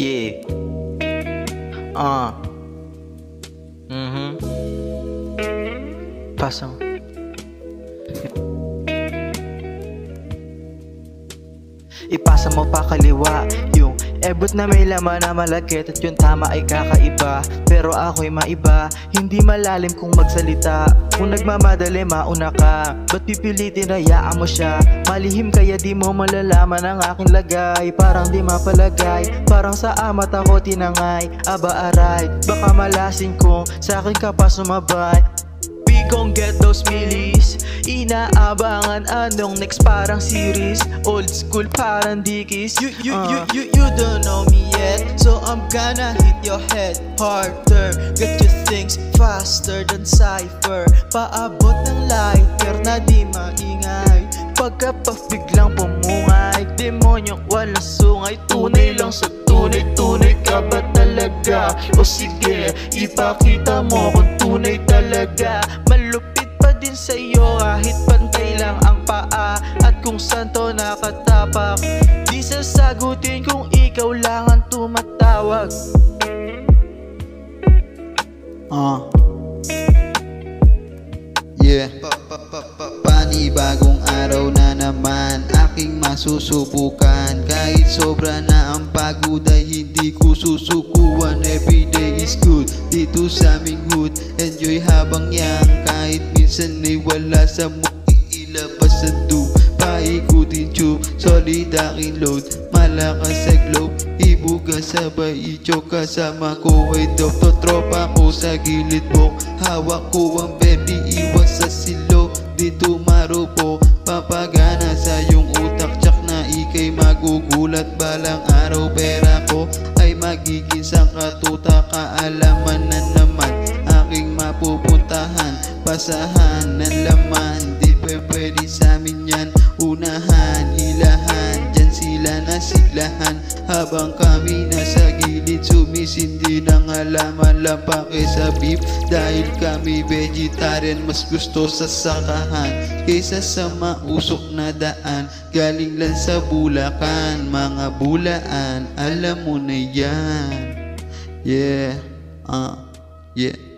Yeah. Pasang. Ipasa mo pa kaliwa yung ebot na may laman na malagkit at yung tama ay kakaiba. Pero ako'y maiba, hindi malalim kung magsalita. Kung nagmamadali mauna ka, ba't pipilitin hayaan mo siya? Malihim kaya di mo malalaman ang aking lagay. Parang di mapalagay, parang sa amat ako tinangay. Aba aray, baka malasin kung sa akin ka pa sumabay. We gon' get those millies. Inaabangan anong next parang series. Old school parang dikis. You don't know me yet, so I'm gonna hit your head harder. Get your things faster than cypher. Paabot ng lighter na di maingay. Pagkapag biglang pumungay, demonyong walang sungay. Tunay lang sa tunay, tunay ka ba talaga? O sige, ipakita mo kung tunay talaga. Malupit pa din sa'yo kahit pantay lang ang paa. At kung saan to nakatapak, di sasagutin kung ikaw lang ang tumatawag. Yeah. Panibagong araw na naman aking masusubukan. Kahit sobra na ang pagod ay hindi ko susukuan. Everyday is good dito sa aming hood. Enjoy habang yang kahit minsan ay wala sa mood. Ilabas ang tube, paikutin tube. Solid aking load, malakas sa globe. Ibuga sabay ichok, kasama ko ay doktor. Tropa ko sa gilid mo, hawak ko ang belly, iwas sa silo. Dito marupo, papagana sa iyong utak. Tsak na ikay magugulat. Balang araw pera ko ay magiging sangkatuta. Kaalaman na naman aking mapupuntahan. Pasahan ng laman, di pwede sa amin yan. Unahan, hilahan, dyan sila nasiglahan. Habang kami nasa gilid sumisindi ng halaman. Lampake sa beef dahil kami vegetarian. Mas gusto sa sakahan kaysa sa mausok na daan. Galing lang sa Bulacan, mga bulaan, alam mo na yan. Yeah, yeah.